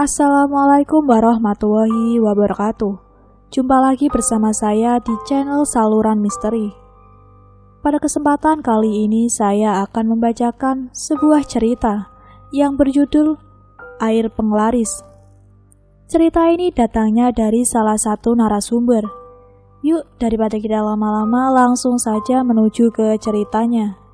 Assalamualaikum warahmatullahi wabarakatuh. Jumpa lagi bersama saya di channel Saluran Misteri. Pada kesempatan kali ini saya akan membacakan sebuah cerita yang berjudul Air Penglaris. Cerita ini datangnya dari salah satu narasumber. Yuk, daripada kita lama-lama, langsung saja menuju ke ceritanya.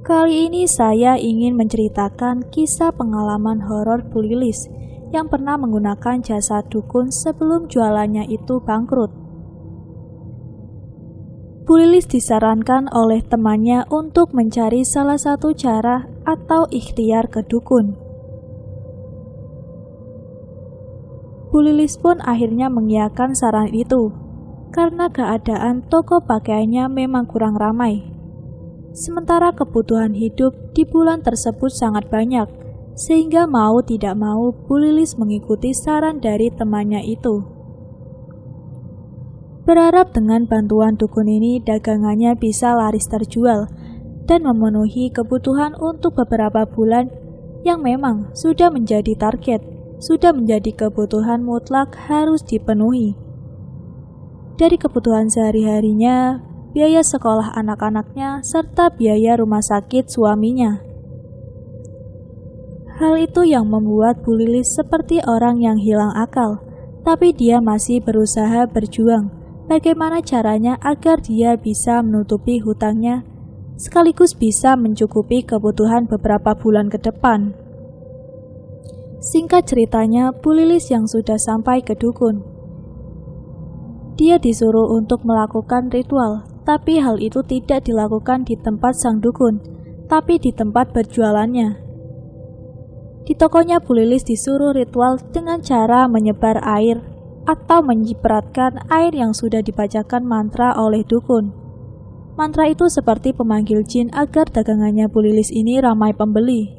Kali ini saya ingin menceritakan kisah pengalaman horor Bu Lilis yang pernah menggunakan jasa dukun sebelum jualannya itu bangkrut. Bu Lilis disarankan oleh temannya untuk mencari salah satu cara atau ikhtiar ke dukun. Bu Lilis pun akhirnya mengiyakan saran itu karena keadaan toko pakaiannya memang kurang ramai. Sementara kebutuhan hidup di bulan tersebut sangat banyak, sehingga mau tidak mau Bu Lilis mengikuti saran dari temannya itu. Berharap dengan bantuan dukun ini dagangannya bisa laris terjual dan memenuhi kebutuhan untuk beberapa bulan yang memang sudah menjadi target, sudah menjadi kebutuhan mutlak harus dipenuhi. Dari kebutuhan sehari-harinya, biaya sekolah anak-anaknya, serta biaya rumah sakit suaminya. Hal itu yang membuat Bu Lilis seperti orang yang hilang akal, tapi dia masih berusaha berjuang bagaimana caranya agar dia bisa menutupi hutangnya, sekaligus bisa mencukupi kebutuhan beberapa bulan ke depan. Singkat ceritanya, Bu Lilis yang sudah sampai ke dukun. Dia disuruh untuk melakukan ritual, tapi hal itu tidak dilakukan di tempat sang dukun, tapi di tempat berjualannya. Di tokonya Bu Lilis disuruh ritual dengan cara menyebar air atau menyipratkan air yang sudah dibacakan mantra oleh dukun. Mantra itu seperti pemanggil jin agar dagangannya Bu Lilis ini ramai pembeli.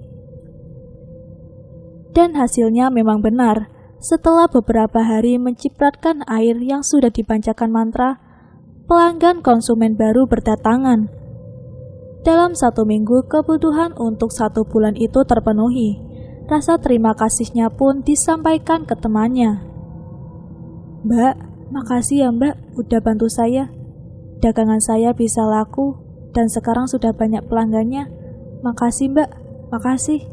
Dan hasilnya memang benar. Setelah beberapa hari mencipratkan air yang sudah dipancakan mantra, pelanggan konsumen baru berdatangan. Dalam 1 minggu, kebutuhan untuk 1 bulan itu terpenuhi. Rasa terima kasihnya pun disampaikan ke temannya. "Mbak, makasih ya Mbak, udah bantu saya. Dagangan saya bisa laku, dan sekarang sudah banyak pelanggannya. Makasih Mbak, makasih."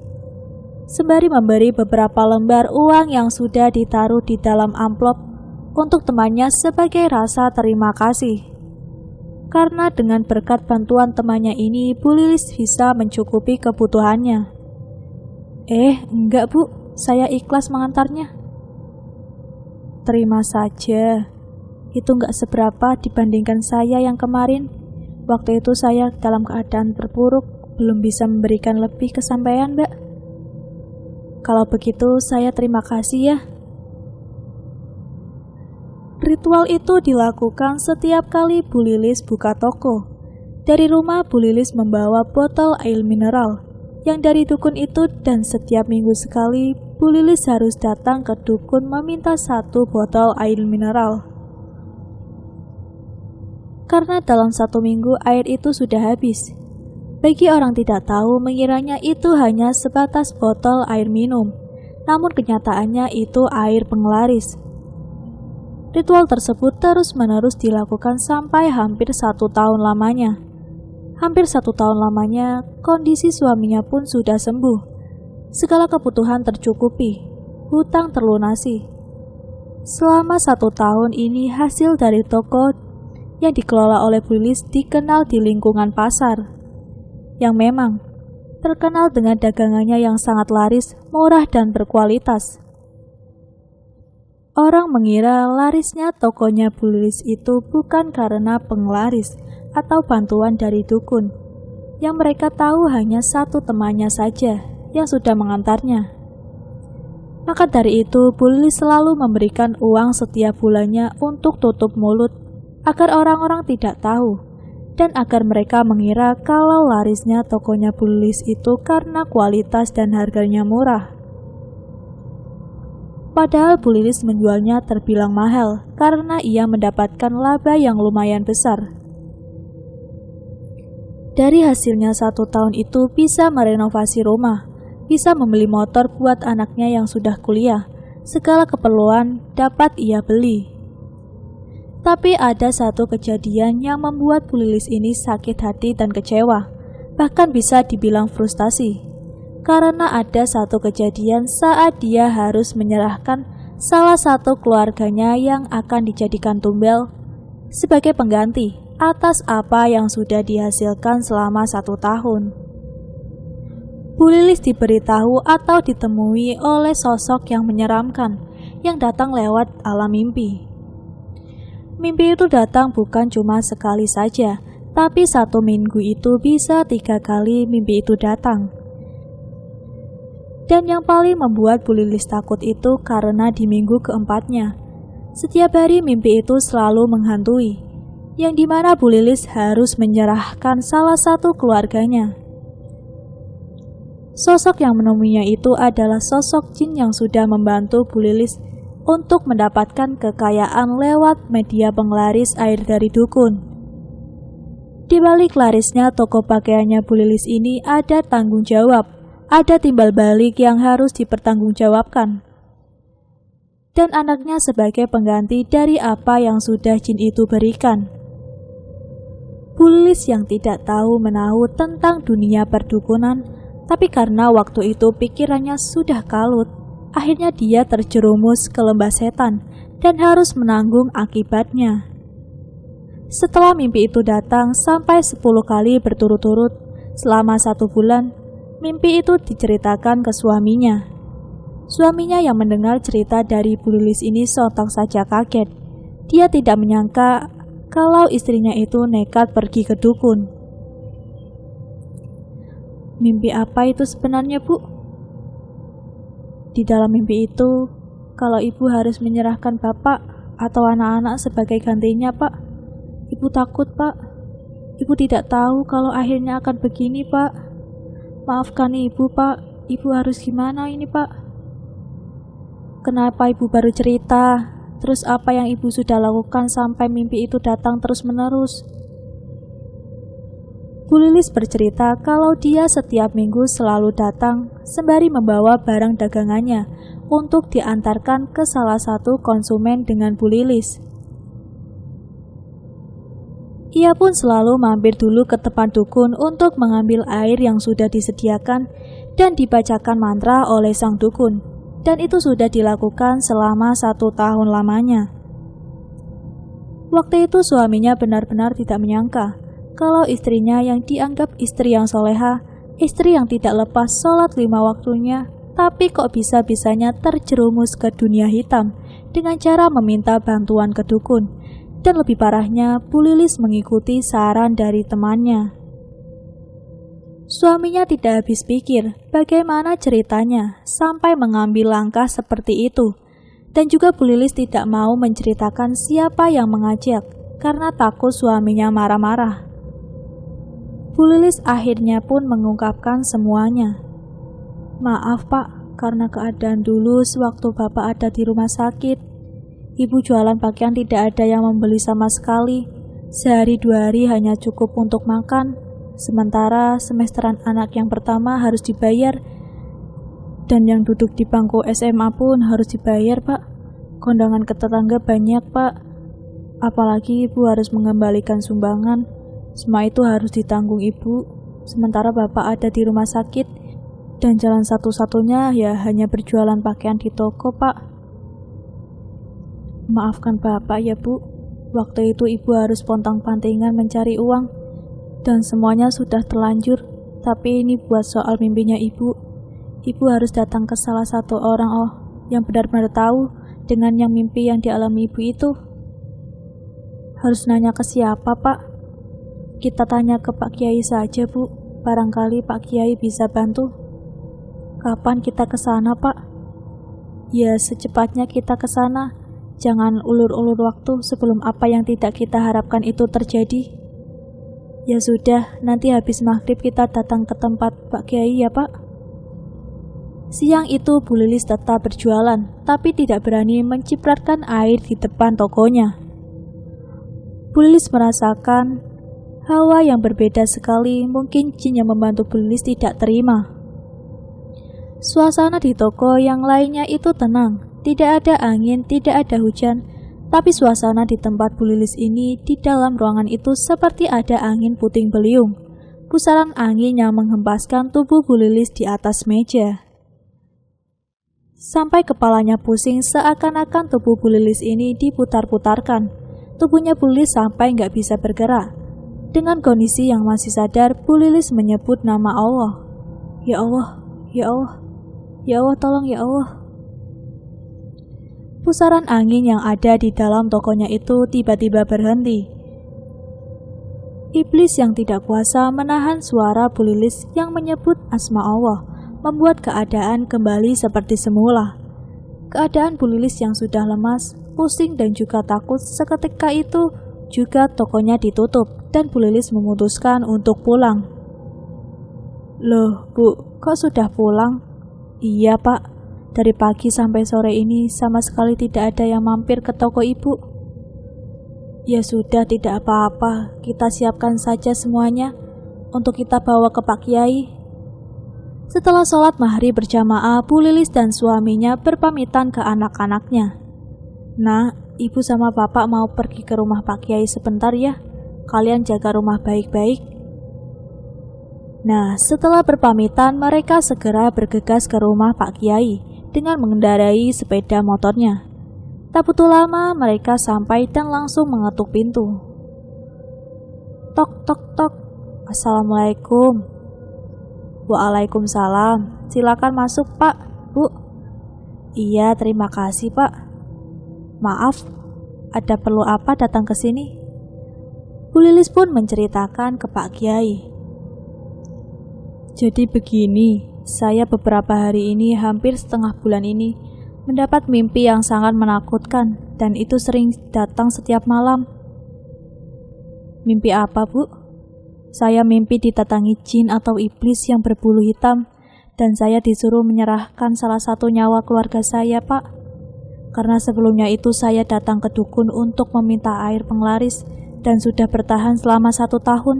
Sembari memberi beberapa lembar uang yang sudah ditaruh di dalam amplop untuk temannya sebagai rasa terima kasih. Karena dengan berkat bantuan temannya ini, Bu Lilis bisa mencukupi kebutuhannya. Enggak Bu, saya ikhlas mengantarnya." "Terima saja, itu enggak seberapa dibandingkan saya yang kemarin. Waktu itu saya dalam keadaan terpuruk, belum bisa memberikan lebih ke sampean Mbak. Kalau begitu saya terima kasih ya." Ritual itu dilakukan setiap kali Bu Lilis buka toko. Dari rumah Bu Lilis membawa botol air mineral yang dari dukun itu, dan setiap minggu sekali Bu Lilis harus datang ke dukun meminta 1 botol air mineral. Karena dalam 1 minggu air itu sudah habis. Bagi orang tidak tahu, mengiranya itu hanya sebatas botol air minum, namun kenyataannya itu air penglaris. Ritual tersebut terus-menerus dilakukan sampai hampir 1 tahun lamanya. Hampir 1 tahun lamanya, kondisi suaminya pun sudah sembuh. Segala kebutuhan tercukupi, hutang terlunasi. Selama 1 tahun ini, hasil dari toko yang dikelola oleh Bu Lilis dikenal di lingkungan pasar, yang memang terkenal dengan dagangannya yang sangat laris, murah, dan berkualitas. Orang mengira larisnya tokonya Bu Lilis itu bukan karena penglaris atau bantuan dari dukun. Yang mereka tahu hanya 1 temannya saja yang sudah mengantarnya. Maka dari itu, Bu Lilis selalu memberikan uang setiap bulannya untuk tutup mulut agar orang-orang tidak tahu, dan agar mereka mengira kalau larisnya tokonya Bu Lilis itu karena kualitas dan harganya murah. Padahal Bu Lilis menjualnya terbilang mahal karena ia mendapatkan laba yang lumayan besar. Dari hasilnya 1 tahun itu bisa merenovasi rumah, bisa membeli motor buat anaknya yang sudah kuliah, segala keperluan dapat ia beli. Tapi ada satu kejadian yang membuat Bu Lilis ini sakit hati dan kecewa, bahkan bisa dibilang frustasi. Karena ada satu kejadian saat dia harus menyerahkan salah satu keluarganya yang akan dijadikan tumbal sebagai pengganti atas apa yang sudah dihasilkan selama 1 tahun. Bu Lilis diberitahu atau ditemui oleh sosok yang menyeramkan yang datang lewat alam mimpi. Mimpi itu datang bukan cuma sekali saja, tapi 1 minggu itu bisa 3 kali mimpi itu datang. Dan yang paling membuat Bu Lilis takut itu karena di minggu keempatnya, setiap hari mimpi itu selalu menghantui, yang dimana Bu Lilis harus menyerahkan salah satu keluarganya. Sosok yang menemuinya itu adalah sosok jin yang sudah membantu Bu Lilis untuk mendapatkan kekayaan lewat media penglaris air dari dukun. Di balik larisnya toko pakaiannya Bu Lilis ini ada tanggung jawab, ada timbal balik yang harus dipertanggungjawabkan. Dan anaknya sebagai pengganti dari apa yang sudah jin itu berikan. Bu Lilis yang tidak tahu menahu tentang dunia perdukunan, tapi karena waktu itu pikirannya sudah kalut, akhirnya dia terjerumus ke lembah setan dan harus menanggung akibatnya. Setelah mimpi itu datang sampai 10 kali berturut-turut selama 1 bulan, mimpi itu diceritakan ke suaminya. Suaminya yang mendengar cerita dari Bu Lilis ini sontak saja kaget. Dia tidak menyangka kalau istrinya itu nekat pergi ke dukun. Mimpi apa itu sebenarnya, Bu? Di dalam mimpi itu, kalau ibu harus menyerahkan bapak atau anak-anak sebagai gantinya, Pak. Ibu takut, Pak. Ibu tidak tahu kalau akhirnya akan begini, Pak. Maafkan ibu, Pak. Ibu harus gimana ini, Pak? Kenapa ibu baru cerita? Terus apa yang ibu sudah lakukan sampai mimpi itu datang terus-menerus? Bu Lilis bercerita kalau dia setiap minggu selalu datang sembari membawa barang dagangannya untuk diantarkan ke salah satu konsumen dengan Bu Lilis. Ia pun selalu mampir dulu ke tempat dukun untuk mengambil air yang sudah disediakan dan dibacakan mantra oleh sang dukun, dan itu sudah dilakukan selama 1 tahun lamanya. Waktu itu suaminya benar-benar tidak menyangka kalau istrinya yang dianggap istri yang soleha, istri yang tidak lepas sholat 5 waktunya, tapi kok bisa-bisanya terjerumus ke dunia hitam dengan cara meminta bantuan ke dukun. Dan lebih parahnya, Bu Lilis mengikuti saran dari temannya. Suaminya tidak habis pikir bagaimana ceritanya sampai mengambil langkah seperti itu. Dan juga Bu Lilis tidak mau menceritakan siapa yang mengajak karena takut suaminya marah-marah. Bu Lilis akhirnya pun mengungkapkan semuanya. Maaf, Pak, karena keadaan dulu sewaktu Bapak ada di rumah sakit, Ibu jualan pakaian tidak ada yang membeli sama sekali. Sehari 2 hari hanya cukup untuk makan. Sementara semesteran anak yang pertama harus dibayar. Dan yang duduk di bangku SMA pun harus dibayar, Pak. Kondangan ke tetangga banyak, Pak. Apalagi ibu harus mengembalikan sumbangan. Semua itu harus ditanggung ibu. Sementara Bapak ada di rumah sakit. Dan jalan satu-satunya ya hanya berjualan pakaian di toko, Pak. Maafkan Bapak ya, Bu. Waktu itu Ibu harus pontang-pantingan mencari uang. Dan semuanya sudah terlanjur. Tapi ini buat soal mimpinya Ibu. Ibu harus datang ke salah satu orang yang benar-benar tahu dengan yang mimpi yang dialami Ibu itu. Harus nanya ke siapa, Pak? Kita tanya ke Pak Kiai saja, Bu. Barangkali Pak Kiai bisa bantu. Kapan kita ke sana, Pak? Ya, secepatnya kita ke sana. Jangan ulur-ulur waktu sebelum apa yang tidak kita harapkan itu terjadi. Ya sudah, nanti habis maghrib kita datang ke tempat Pak Kiai ya, Pak. Siang itu Bu Lilis tetap berjualan, tapi tidak berani mencipratkan air di depan tokonya. Bu Lilis merasakan hawa yang berbeda sekali, mungkin jin yang membantu Bu Lilis tidak terima. Suasana di toko yang lainnya itu tenang, tidak ada angin, tidak ada hujan, tapi suasana di tempat Bu Lilis ini di dalam ruangan itu seperti ada angin puting beliung, pusaran angin yang menghempaskan tubuh Bu Lilis di atas meja. Sampai kepalanya pusing seakan-akan tubuh Bu Lilis ini diputar-putarkan. Tubuhnya Bu Lilis sampai nggak bisa bergerak. Dengan kondisi yang masih sadar, Bu Lilis menyebut nama Allah. Ya Allah, ya Allah, ya Allah, tolong ya Allah. Pusaran angin yang ada di dalam tokonya itu tiba-tiba berhenti. Iblis yang tidak kuasa menahan suara Bu Lilis yang menyebut asma Allah, membuat keadaan kembali seperti semula. Keadaan Bu Lilis yang sudah lemas, pusing dan juga takut seketika itu juga tokonya ditutup dan Bu Lilis memutuskan untuk pulang. Loh Bu, kok sudah pulang? Iya Pak, dari pagi sampai sore ini sama sekali tidak ada yang mampir ke toko Ibu. Ya sudah, tidak apa-apa, kita siapkan saja semuanya untuk kita bawa ke Pak Kiai. Setelah sholat maghrib berjamaah, Bu Lilis dan suaminya berpamitan ke anak-anaknya. Nah, Ibu sama Bapak mau pergi ke rumah Pak Kiai sebentar ya. Kalian jaga rumah baik-baik. Nah, setelah berpamitan, mereka segera bergegas ke rumah Pak Kiai dengan mengendarai sepeda motornya. Tak butuh lama, mereka sampai dan langsung mengetuk pintu. Tok, tok, tok. Assalamualaikum. Waalaikumsalam, silakan masuk Pak, Bu. Iya, terima kasih Pak. Maaf, ada perlu apa datang ke sini? Bu Lilis pun menceritakan ke Pak Kiai. Jadi begini, saya beberapa hari ini, hampir setengah bulan ini, mendapat mimpi yang sangat menakutkan dan itu sering datang setiap malam. Mimpi apa, Bu? Saya mimpi didatangi jin atau iblis yang berbulu hitam dan saya disuruh menyerahkan salah satu nyawa keluarga saya, Pak. Karena sebelumnya itu saya datang ke dukun untuk meminta air penglaris dan sudah bertahan selama 1 tahun.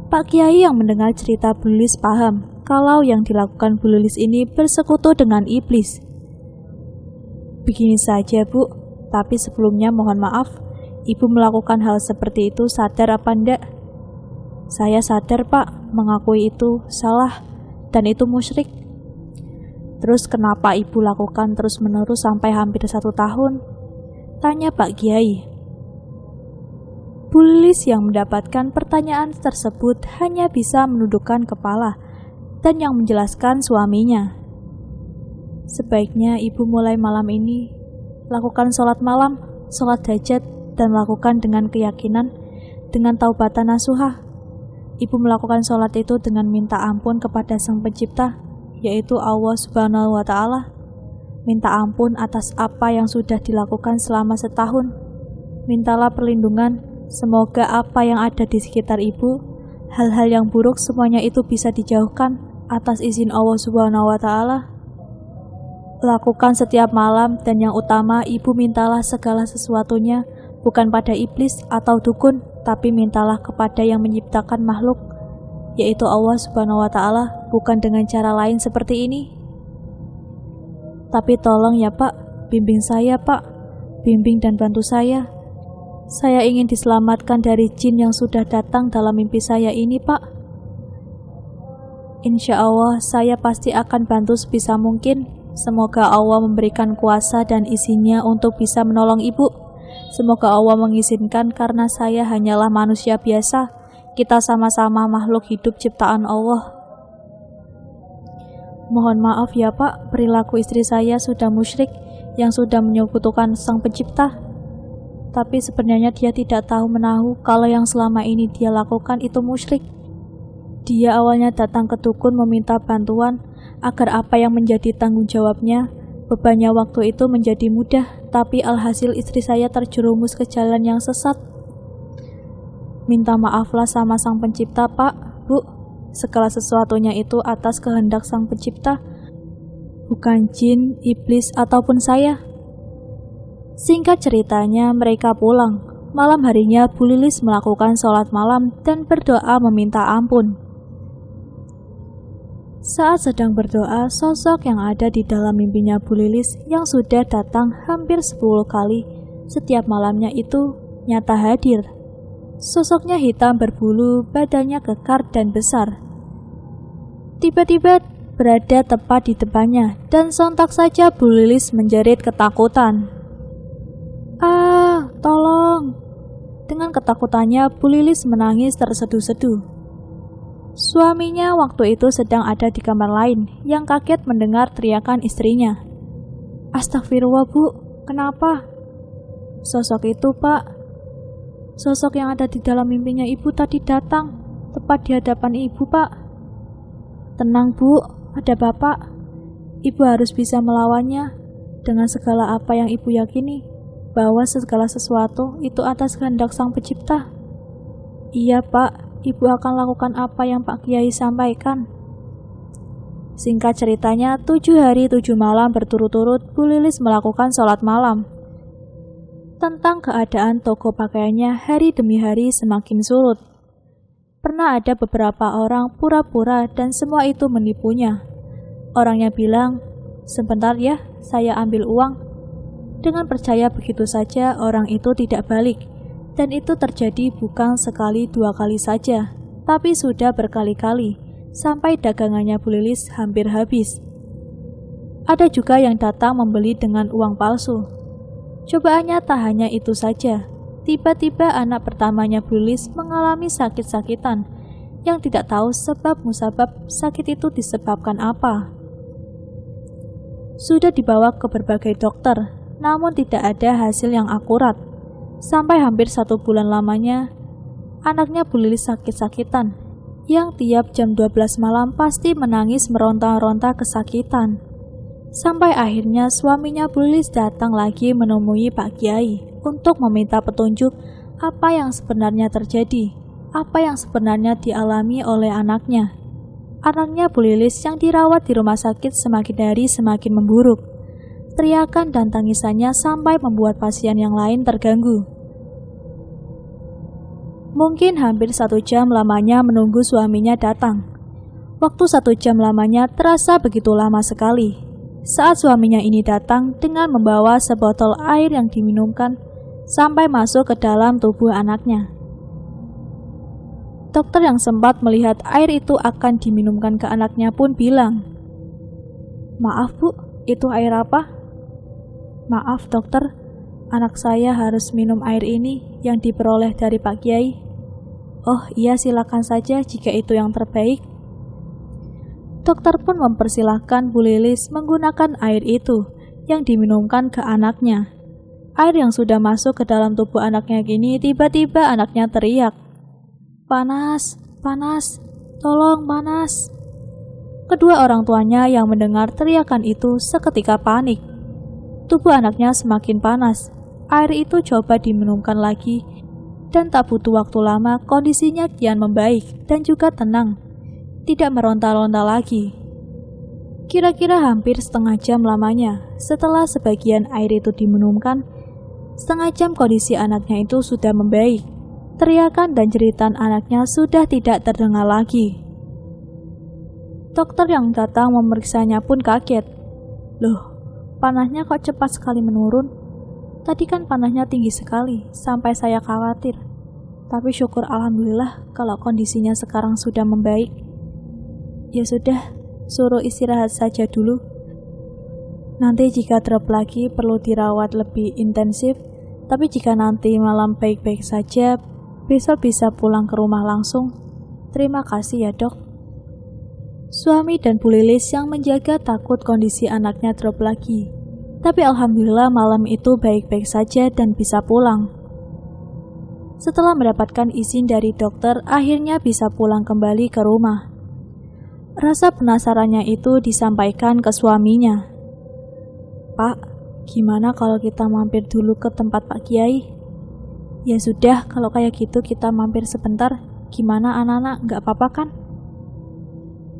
Pak Kiai yang mendengar cerita Bu Lilis paham kalau yang dilakukan Bu Lilis ini bersekutu dengan iblis. Begini saja Bu, tapi sebelumnya mohon maaf, Ibu melakukan hal seperti itu sadar apa enggak? Saya sadar Pak, mengakui itu salah dan itu musyrik. Terus kenapa Ibu lakukan terus-menerus sampai hampir 1 tahun? Tanya Pak Kiai. Bu Lilis yang mendapatkan pertanyaan tersebut hanya bisa menundukkan kepala dan yang menjelaskan suaminya. Sebaiknya Ibu mulai malam ini lakukan sholat malam, sholat hajat, dan lakukan dengan keyakinan, dengan taubatan nasuhah. Ibu melakukan sholat itu dengan minta ampun kepada Sang Pencipta, yaitu Allah Subhanahu wa Ta'ala. Minta ampun atas apa yang sudah dilakukan selama 1 tahun. Mintalah perlindungan, semoga apa yang ada di sekitar Ibu, hal-hal yang buruk semuanya itu bisa dijauhkan atas izin Allah Subhanahu wa Ta'ala. Lakukan setiap malam dan yang utama Ibu mintalah segala sesuatunya bukan pada iblis atau dukun, tapi mintalah kepada yang menciptakan makhluk, yaitu Allah Subhanahu wa Ta'ala, bukan dengan cara lain seperti ini. Tapi tolong ya Pak, bimbing saya Pak, bimbing dan bantu saya. Saya ingin diselamatkan dari jin yang sudah datang dalam mimpi saya ini Pak. Insya Allah saya pasti akan bantu sebisa mungkin. Semoga Allah memberikan kuasa dan isinya untuk bisa menolong Ibu. Semoga Allah mengizinkan karena saya hanyalah manusia biasa. Kita sama-sama makhluk hidup ciptaan Allah. Mohon maaf ya Pak, perilaku istri saya sudah musyrik yang sudah menyekutukan Sang Pencipta. Tapi sebenarnya dia tidak tahu menahu kalau yang selama ini dia lakukan itu musyrik. Dia awalnya datang ke dukun meminta bantuan agar apa yang menjadi tanggung jawabnya, bebannya waktu itu menjadi mudah, tapi alhasil istri saya terjerumus ke jalan yang sesat. Minta maaflah sama Sang Pencipta Pak, Bu. segala sesuatunya itu atas kehendak Sang Pencipta, bukan jin, iblis, ataupun saya. Singkat ceritanya, mereka pulang. Malam harinya Bu Lilis melakukan sholat malam dan berdoa meminta ampun. Saat sedang berdoa, sosok yang ada di dalam mimpinya Bu Lilis yang sudah datang hampir 10 kali setiap malamnya itu nyata hadir. Sosoknya hitam berbulu, badannya kekar dan besar. Tiba-tiba berada tepat di depannya dan sontak saja Bu Lilis menjerit ketakutan. "Ah, tolong!" Dengan ketakutannya, Bu Lilis menangis terseduh-seduh. Suaminya waktu itu sedang ada di kamar lain yang kaget mendengar teriakan istrinya. "Astagfirullah, Bu, kenapa?" "Sosok itu, Pak. Sosok yang ada di dalam mimpinya Ibu tadi datang, tepat di hadapan Ibu, Pak." "Tenang, Bu, ada Bapak. Ibu harus bisa melawannya dengan segala apa yang Ibu yakini, bahwa segala sesuatu itu atas kehendak Sang Pencipta." "Iya, Pak. Ibu akan lakukan apa yang Pak Kiai sampaikan." Singkat ceritanya, 7 hari 7 malam berturut-turut Bu Lilis melakukan sholat malam. Tentang keadaan toko pakaiannya hari demi hari semakin surut. Pernah ada beberapa orang pura-pura dan semua itu menipunya. Orangnya bilang, "Sebentar ya, saya ambil uang." Dengan percaya begitu saja, orang itu tidak balik. Dan itu terjadi bukan sekali 2 kali saja, tapi sudah berkali-kali, sampai dagangannya Bu Lilis hampir habis. Ada juga yang datang membeli dengan uang palsu. Cobaannya tak hanya itu saja. Tiba-tiba anak pertamanya Bu Lilis mengalami sakit-sakitan, yang tidak tahu sebab musabab sakit itu disebabkan apa. Sudah dibawa ke berbagai dokter, namun tidak ada hasil yang akurat. Sampai hampir 1 bulan lamanya, anaknya Bu Lilis sakit-sakitan, yang tiap jam 12 malam pasti menangis meronta-ronta kesakitan. Sampai akhirnya suaminya Bu Lilis datang lagi menemui Pak Kiai untuk meminta petunjuk apa yang sebenarnya terjadi, apa yang sebenarnya dialami oleh anaknya. Anaknya Bu Lilis yang dirawat di rumah sakit semakin hari semakin memburuk. Teriakan dan tangisannya sampai membuat pasien yang lain terganggu. Mungkin hampir 1 jam lamanya menunggu suaminya datang. Waktu 1 jam lamanya terasa begitu lama sekali. Saat suaminya ini datang dengan membawa sebotol air yang diminumkan sampai masuk ke dalam tubuh anaknya. Dokter yang sempat melihat air itu akan diminumkan ke anaknya pun bilang, "Maaf, Bu, itu air apa?" "Maaf, dokter, anak saya harus minum air ini yang diperoleh dari Pak Kiai." "Oh iya, silakan saja jika itu yang terbaik." Dokter pun mempersilahkan Bu Lilis menggunakan air itu yang diminumkan ke anaknya. Air yang sudah masuk ke dalam tubuh anaknya kini tiba-tiba anaknya teriak, "Panas, panas, tolong panas." Kedua orang tuanya yang mendengar teriakan itu seketika panik. Tubuh anaknya semakin panas. Air itu coba diminumkan lagi, dan tak butuh waktu lama kondisinya kian membaik dan juga tenang, tidak meronta-ronta lagi. Kira-kira hampir setengah jam lamanya setelah sebagian air itu diminumkan, setengah jam kondisi anaknya itu sudah membaik. Teriakan dan jeritan anaknya sudah tidak terdengar lagi. Dokter yang datang memeriksanya pun kaget. "Loh, panasnya kok cepat sekali menurun? Tadi kan panasnya tinggi sekali, sampai saya khawatir. Tapi syukur alhamdulillah kalau kondisinya sekarang sudah membaik." "Ya sudah, suruh istirahat saja dulu. Nanti jika drop lagi perlu dirawat lebih intensif, tapi jika nanti malam baik-baik saja, besok bisa pulang ke rumah langsung. Terima kasih ya, Dok." Suami dan Bu Lilis yang menjaga takut kondisi anaknya drop lagi. Tapi alhamdulillah malam itu baik-baik saja dan bisa pulang. Setelah mendapatkan izin dari dokter, akhirnya bisa pulang kembali ke rumah. Rasa penasarannya itu disampaikan ke suaminya. "Pak, gimana kalau kita mampir dulu ke tempat Pak Kiai?" "Ya sudah, kalau kayak gitu kita mampir sebentar. Gimana anak-anak, nggak apa-apa kan?"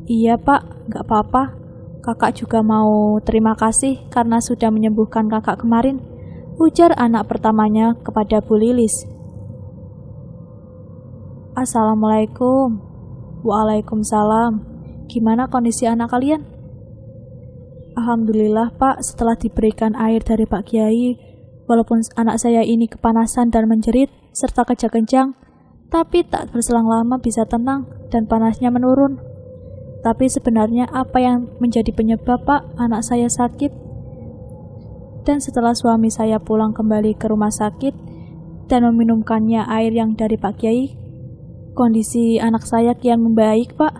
Iya pak, gak apa-apa. Kakak juga mau terima kasih karena sudah menyembuhkan kakak kemarin, ujar anak pertamanya kepada Bu Lilis. Assalamualaikum. Waalaikumsalam. Gimana kondisi anak kalian? Alhamdulillah pak, setelah diberikan air dari Pak Kiai, walaupun anak saya ini kepanasan dan menjerit serta kejang-kejang, tapi tak berselang lama bisa tenang dan panasnya menurun. Tapi sebenarnya apa yang menjadi penyebab pak anak saya sakit? Dan setelah suami saya pulang kembali ke rumah sakit dan meminumkannya air yang dari Pak Kiai, kondisi anak saya kian membaik pak.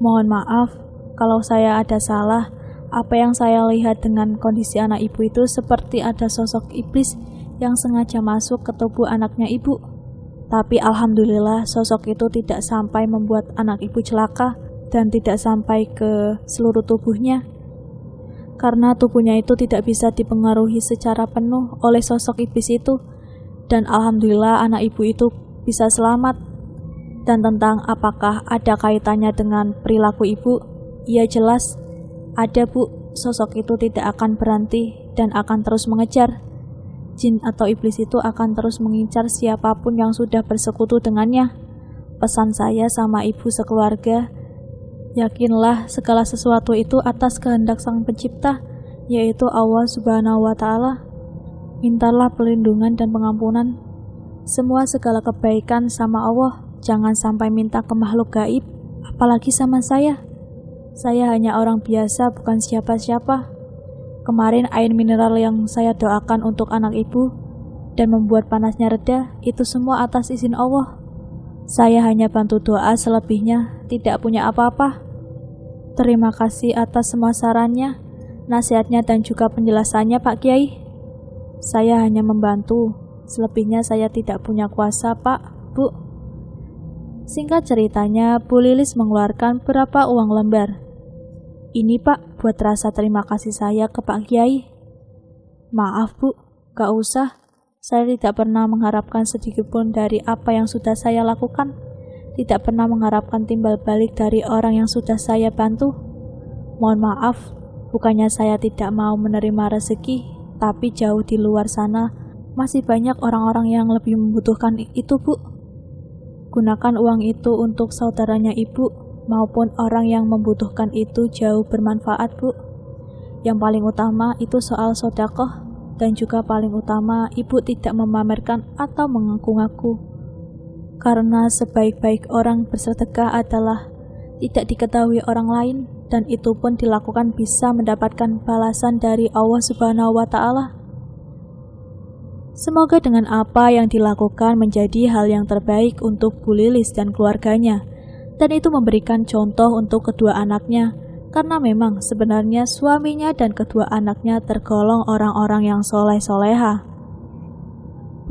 Mohon maaf kalau saya ada salah. Apa yang saya lihat dengan kondisi anak ibu itu seperti ada sosok iblis yang sengaja masuk ke tubuh anaknya ibu. Tapi alhamdulillah sosok itu tidak sampai membuat anak ibu celaka dan tidak sampai ke seluruh tubuhnya. Karena tubuhnya itu tidak bisa dipengaruhi secara penuh oleh sosok iblis itu. Dan alhamdulillah anak ibu itu bisa selamat. Dan tentang apakah ada kaitannya dengan perilaku ibu, ya jelas ada bu, sosok itu tidak akan berhenti dan akan terus mengejar. Jin atau iblis itu akan terus mengincar siapapun yang sudah bersekutu dengannya. Pesan saya sama ibu sekeluarga, yakinlah segala sesuatu itu atas kehendak Sang Pencipta, yaitu Allah Subhanahu wa Ta'ala. Mintalah perlindungan dan pengampunan. Semua segala kebaikan sama Allah, jangan sampai minta ke makhluk gaib, apalagi sama saya. Saya hanya orang biasa, bukan siapa-siapa. Kemarin air mineral yang saya doakan untuk anak ibu dan membuat panasnya reda, itu semua atas izin Allah. Saya hanya bantu doa, selebihnya tidak punya apa-apa. Terima kasih atas semua sarannya, nasihatnya dan juga penjelasannya Pak Kiai. Saya hanya membantu, selebihnya saya tidak punya kuasa Pak, Bu. Singkat ceritanya, Bu Lilis mengeluarkan beberapa uang lembar. Ini pak, buat rasa terima kasih saya ke Pak Kiai. Maaf bu, gak usah. Saya tidak pernah mengharapkan sedikitpun dari apa yang sudah saya lakukan. Tidak pernah mengharapkan timbal balik dari orang yang sudah saya bantu. Mohon maaf, bukannya saya tidak mau menerima rezeki, tapi jauh di luar sana masih banyak orang-orang yang lebih membutuhkan itu bu. Gunakan uang itu untuk saudaranya ibu maupun orang yang membutuhkan itu jauh bermanfaat bu. Yang paling utama itu soal sedekah, dan juga paling utama ibu tidak memamerkan atau mengaku-ngaku. Karena sebaik-baik orang bersedekah adalah tidak diketahui orang lain, dan itu pun dilakukan bisa mendapatkan balasan dari Allah Subhanahu wa Ta'ala. Semoga dengan apa yang dilakukan menjadi hal yang terbaik untuk Bu Lilis dan keluarganya. Dan itu memberikan contoh untuk kedua anaknya, karena memang sebenarnya suaminya dan kedua anaknya tergolong orang-orang yang soleh-soleha.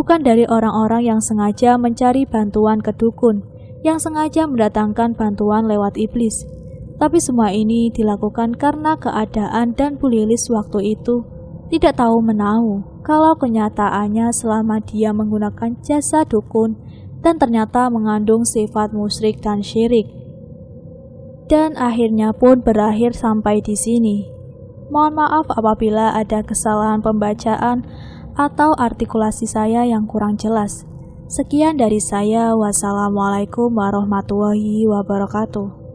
Bukan dari orang-orang yang sengaja mencari bantuan ke dukun, yang sengaja mendatangkan bantuan lewat iblis. Tapi semua ini dilakukan karena keadaan dan Bu Lilis waktu itu tidak tahu menahu kalau kenyataannya selama dia menggunakan jasa dukun dan ternyata mengandung sifat musyrik dan syirik. Dan akhirnya pun berakhir sampai di sini. Mohon maaf apabila ada kesalahan pembacaan atau artikulasi saya yang kurang jelas. Sekian dari saya. Wassalamualaikum warahmatullahi wabarakatuh.